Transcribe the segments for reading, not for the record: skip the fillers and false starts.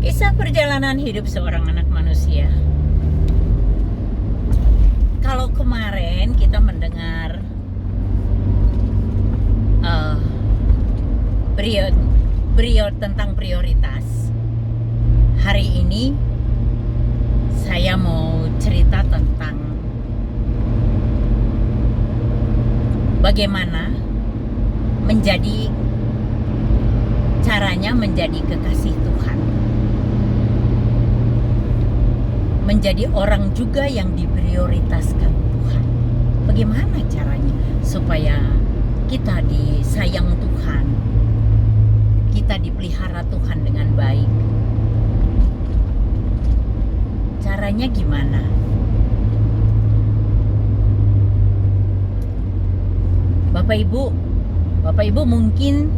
Kisah perjalanan hidup seorang anak manusia. Kalau kemarin kita mendengar beliau tentang prioritas, hari ini saya mau cerita tentang bagaimana caranya menjadi kekasih Tuhan, menjadi orang juga yang diprioritaskan Tuhan. Bagaimana caranya supaya kita disayang Tuhan, kita dipelihara Tuhan dengan baik? Caranya gimana? Bapak Ibu mungkin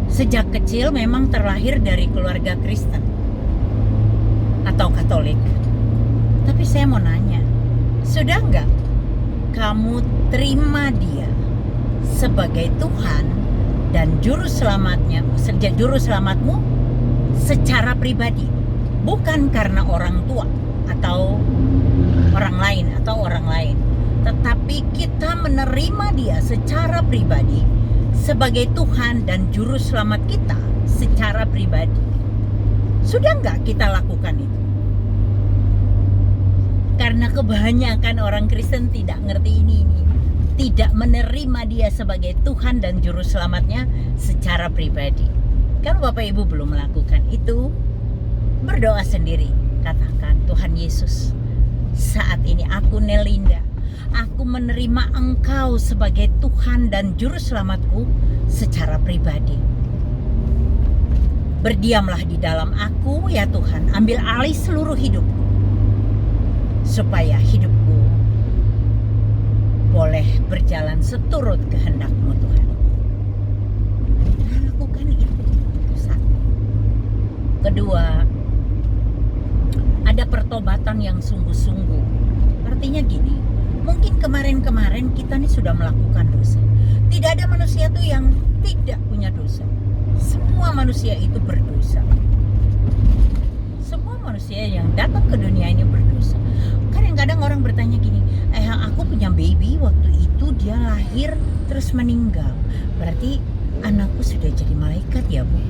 sejak kecil memang terlahir dari keluarga Kristen atau Katolik. Tapi saya mau nanya, sudah enggak kamu terima Dia sebagai Tuhan dan juru selamatmu secara pribadi, bukan karena orang tua atau orang lain, tetapi kita menerima Dia secara pribadi sebagai Tuhan dan juru selamat kita secara pribadi. Sudah enggak kita lakukan itu? Karena kebanyakan orang Kristen tidak ngerti ini, tidak menerima Dia sebagai Tuhan dan juru selamatnya secara pribadi. Kalau Bapak Ibu belum melakukan itu, berdoa sendiri, katakan, Tuhan Yesus, saat ini aku Nelinda, aku menerima Engkau sebagai Tuhan dan juru selamatku secara pribadi. Berdiamlah di dalam aku ya Tuhan, ambil alih seluruh hidupku, supaya hidupku boleh berjalan seturut kehendak-Mu Tuhan. Nah, lakukan itu. Satu. Kedua, ada pertobatan yang sungguh-sungguh. Artinya gini, mungkin kemarin kita nih sudah melakukan dosa. Tidak ada manusia tuh yang tidak punya dosa. Semua manusia itu berdosa. Semua manusia yang datang ke dunia ini berdosa. Kadang-kadang orang bertanya gini, aku punya baby, waktu itu dia lahir terus meninggal, berarti anakku sudah jadi malaikat ya Bu?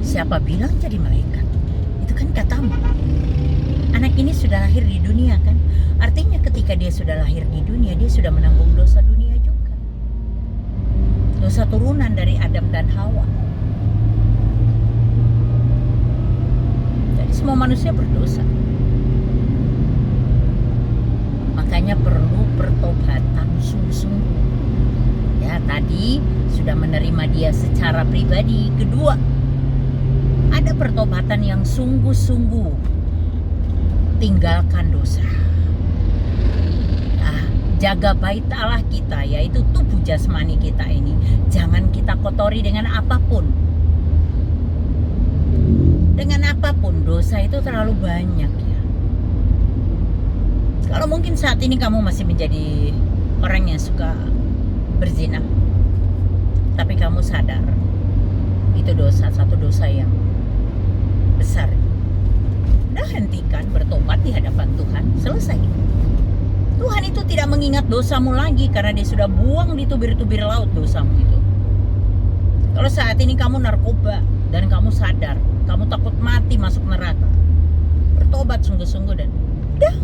Siapa bilang jadi malaikat? Itu kan katamu. Anak ini sudah lahir di dunia kan? Artinya ketika dia sudah lahir di dunia, dia sudah menanggung dosa dunia juga. Dosa turunan dari Adam dan Hawa. Jadi semua manusia berdosa. Makanya perlu pertobatan sungguh-sungguh. Ya, tadi sudah menerima Dia secara pribadi. Kedua, ada pertobatan yang sungguh-sungguh. Tinggalkan dosa. Nah, jaga bait Allah kita, yaitu tubuh jasmani kita ini. Jangan kita kotori dengan apapun. Dengan apapun, dosa itu terlalu banyak ya. Kalau mungkin saat ini kamu masih menjadi orang yang suka berzina, tapi kamu sadar itu satu dosa yang besar. Nah, hentikan, bertobat di hadapan Tuhan, selesai. Tuhan itu tidak mengingat dosamu lagi karena Dia sudah buang di tubir-tubir laut dosamu itu. Kalau saat ini kamu narkoba dan kamu sadar, kamu takut mati masuk neraka, bertobat sungguh-sungguh dan udah,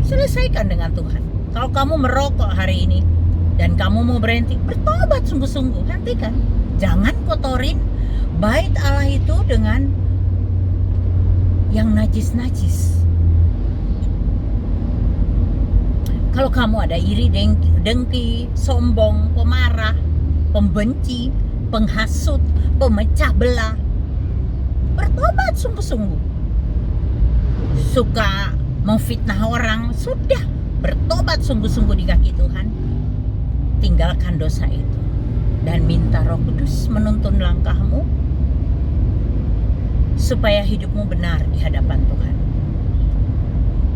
selesaikan dengan Tuhan. Kalau kamu merokok hari ini dan kamu mau berhenti, bertobat sungguh-sungguh, hentikan. Jangan kotorin bait Allah itu dengan yang najis-najis. Kalau kamu ada iri, dengki, sombong, pemarah, pembenci, penghasut, pemecah belah, bertobat sungguh-sungguh. Suka memfitnah orang, sudah, bertobat sungguh-sungguh di kaki Tuhan. Tinggalkan dosa itu dan minta Roh Kudus menuntun langkahmu supaya hidupmu benar di hadapan Tuhan.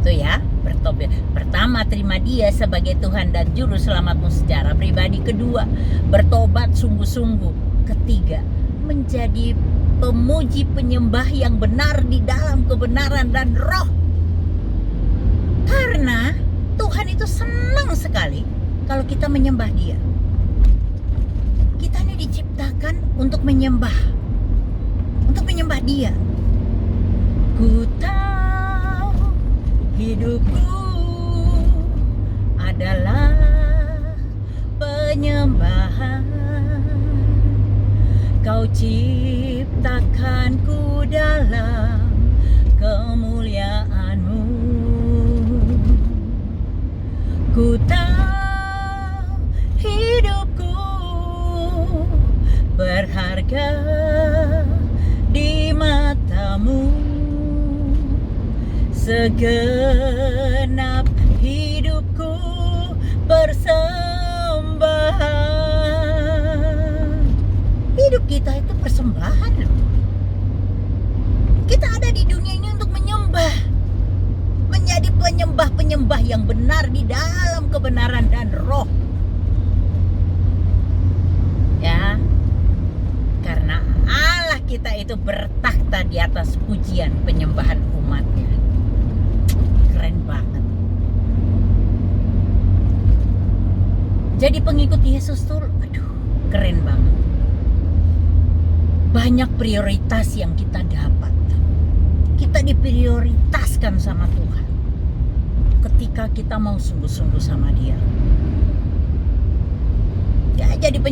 Itu ya, bertobat. Pertama, terima Dia sebagai Tuhan dan juru selamatmu secara pribadi. Kedua, bertobat sungguh-sungguh. Ketiga, menjadi pemuji penyembah yang benar di dalam kebenaran dan roh. Karena Tuhan itu senang sekali kalau kita menyembah Dia. Kita ini diciptakan untuk menyembah Dia. Ku tahu hidupku adalah penyembahan. Kau ciptakanku dalam kemuliaan-Mu. Ku tahu hidupku berharga di mata-Mu. Segenap hidupku persembahan. Hidup kita itu persembahan loh. Kita ada di dunia ini untuk menyembah, menjadi penyembah-penyembah yang benar di dalam kebenaran dan roh. Ya, karena Allah kita itu bertakhta di atas pujian penyembahan umatnya. Keren banget. Jadi pengikut Yesus tuh, aduh, keren banget. Banyak prioritas yang kita dapat. Kita diprioritaskan sama Tuhan ketika kita mau sungguh-sungguh sama Dia. Ya, jadi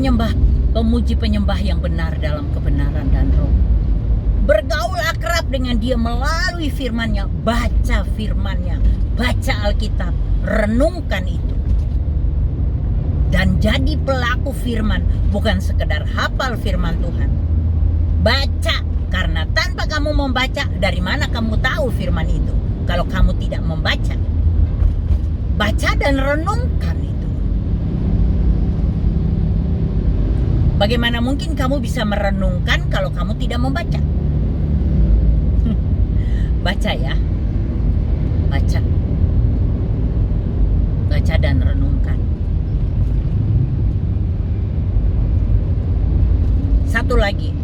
pemuji penyembah yang benar dalam kebenaran dan roh. Bergaul akrab dengan Dia melalui firman-Nya, baca firman-Nya, baca Alkitab, renungkan itu. Dan jadi pelaku firman, bukan sekedar hafal firman Tuhan. Baca, karena tanpa kamu membaca, dari mana kamu tahu firman itu? Kalau kamu tidak membaca. Baca dan renungkan itu. Bagaimana mungkin kamu bisa merenungkan kalau kamu tidak membaca? Baca ya. Baca. Baca dan renungkan. Satu lagi,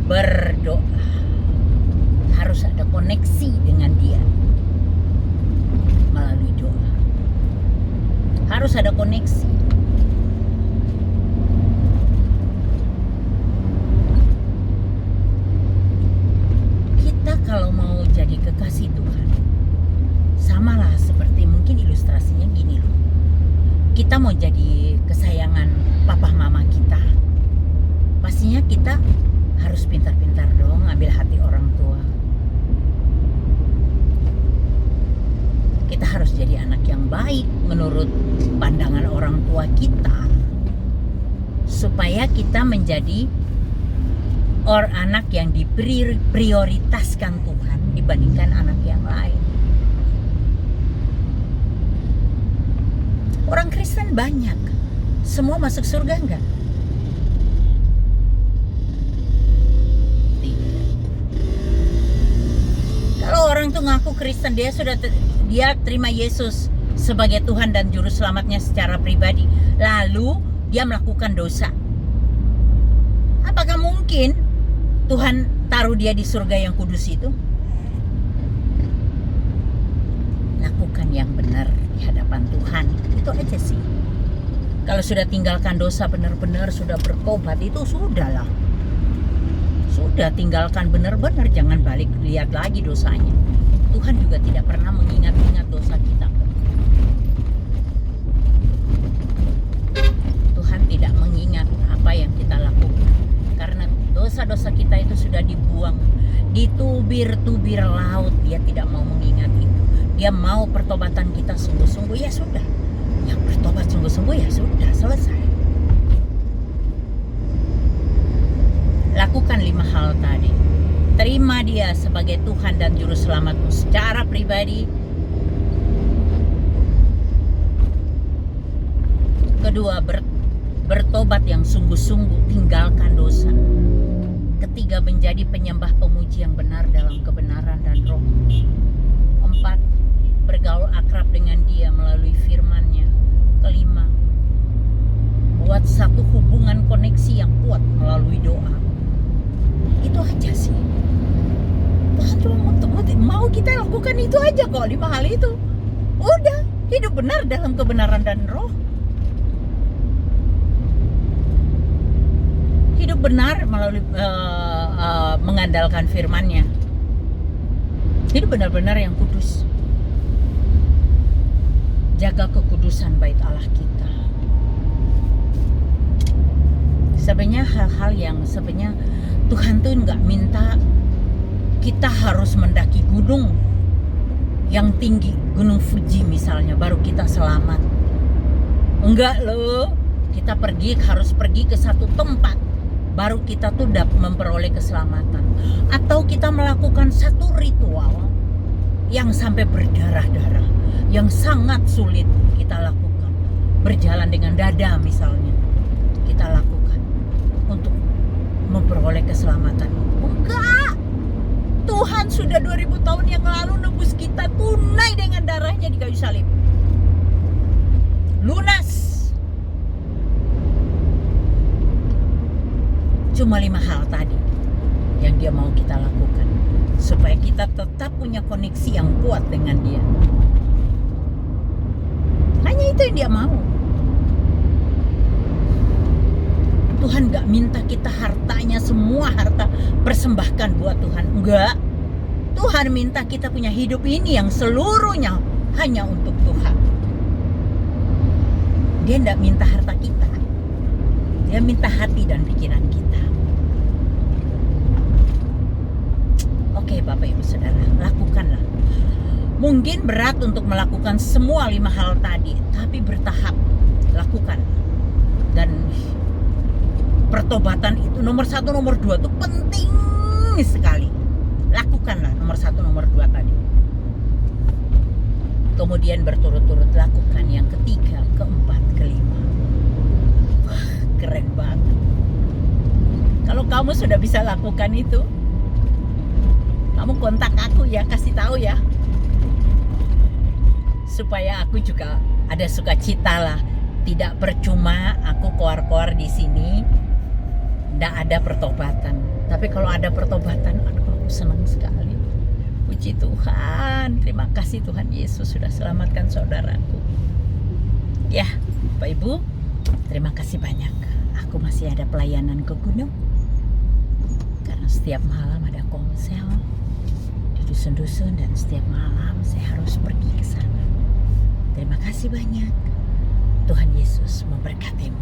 berdoa. Harus ada koneksi dengan Dia melalui doa. Harus ada koneksi. Kita kalau mau jadi kekasih Tuhan, samalah seperti mungkin ilustrasinya gini loh. Kita mau jadi kesayangan papa mama kita, pastinya kita harus pintar-pintar dong ngambil hati orang tua. Kita harus jadi anak yang baik menurut pandangan orang tua kita, supaya kita menjadi anak yang diprioritaskan Tuhan dibandingkan anak yang lain. Orang Kristen banyak, semua masuk surga enggak? Kalau orang tuh ngaku Kristen, dia terima Yesus sebagai Tuhan dan Juru Selamatnya secara pribadi, lalu dia melakukan dosa. Apakah mungkin Tuhan taruh dia di surga yang kudus itu? Lakukan yang benar di hadapan Tuhan, itu aja sih. Kalau sudah tinggalkan dosa benar-benar, sudah bertobat, itu sudahlah. Sudah tinggalkan benar-benar, jangan balik lihat lagi dosanya. Tuhan juga tidak pernah mengingat-ingat dosa kita. Tuhan tidak mengingat apa yang kita lakukan, karena dosa-dosa kita itu sudah dibuang di tubir-tubir laut. Dia tidak mau mengingat itu. Dia mau pertobatan kita sungguh-sungguh, ya sudah. Yang bertobat sungguh-sungguh, ya sudah, selesai. Lakukan 5 hal tadi. Terima Dia sebagai Tuhan dan Juru Selamatmu secara pribadi. Kedua, bertobat yang sungguh-sungguh, tinggalkan dosa. Ketiga, menjadi penyembah pemuji yang benar dalam kebenaran dan roh. 4, bergaul akrab dengan Dia melalui firman-Nya. Kelima, buat satu hubungan koneksi yang kuat melalui doa. kita lakukan itu aja kok, 5 hal itu. Udah, hidup benar dalam kebenaran dan roh. Hidup benar melalui mengandalkan firman-Nya. Hidup benar-benar yang kudus. Jaga kekudusan bait Allah kita. Sebenarnya hal-hal yang sebenarnya Tuhan tuh nggak minta kita harus mendaki gunung yang tinggi, Gunung Fuji misalnya, baru kita selamat. Enggak loh, kita harus pergi ke satu tempat, baru kita tuh dapat memperoleh keselamatan. Atau kita melakukan satu ritual yang sampai berdarah-darah, yang sangat sulit kita lakukan. Berjalan dengan dada misalnya, kita lakukan untuk memperoleh keselamatan. Enggak, Tuhan sudah 2000 tahun yang lalu nebus kita tunai dengan darahnya di kayu salib. Lunas. Cuma 5 hal tadi yang dia mau kita lakukan, supaya kita tetap punya koneksi yang kuat dengan dia. Hanya itu yang dia mau. Tuhan gak minta kita hartanya, semua harta persembahkan buat Tuhan. Enggak. Tuhan minta kita punya hidup ini yang seluruhnya hanya untuk Tuhan. Dia gak minta harta kita. Dia minta hati dan pikiran kita. Oke Bapak Ibu Saudara, lakukanlah. Mungkin berat untuk melakukan semua 5 hal tadi, tapi bertahap lakukan. Dan pertobatan itu nomor 1, nomor 2 itu penting sekali. Lakukanlah nomor 1, nomor 2 tadi. Kemudian berturut-turut lakukan yang ketiga, keempat, kelima. Wah, keren banget. Kalau kamu sudah bisa lakukan itu, kamu kontak aku ya, kasih tahu ya. Supaya aku juga ada sukacita lah. Tidak percuma aku koar-koar di sini. Tidak ada pertobatan. Tapi kalau ada pertobatan, aduh aku senang sekali. Puji Tuhan. Terima kasih Tuhan Yesus sudah selamatkan saudaraku. Ya, Bapak Ibu, terima kasih banyak. Aku masih ada pelayanan ke gunung. Karena setiap malam ada komsel di dusun-dusun, dan setiap malam saya harus pergi ke sana. Terima kasih banyak. Tuhan Yesus memberkatimu.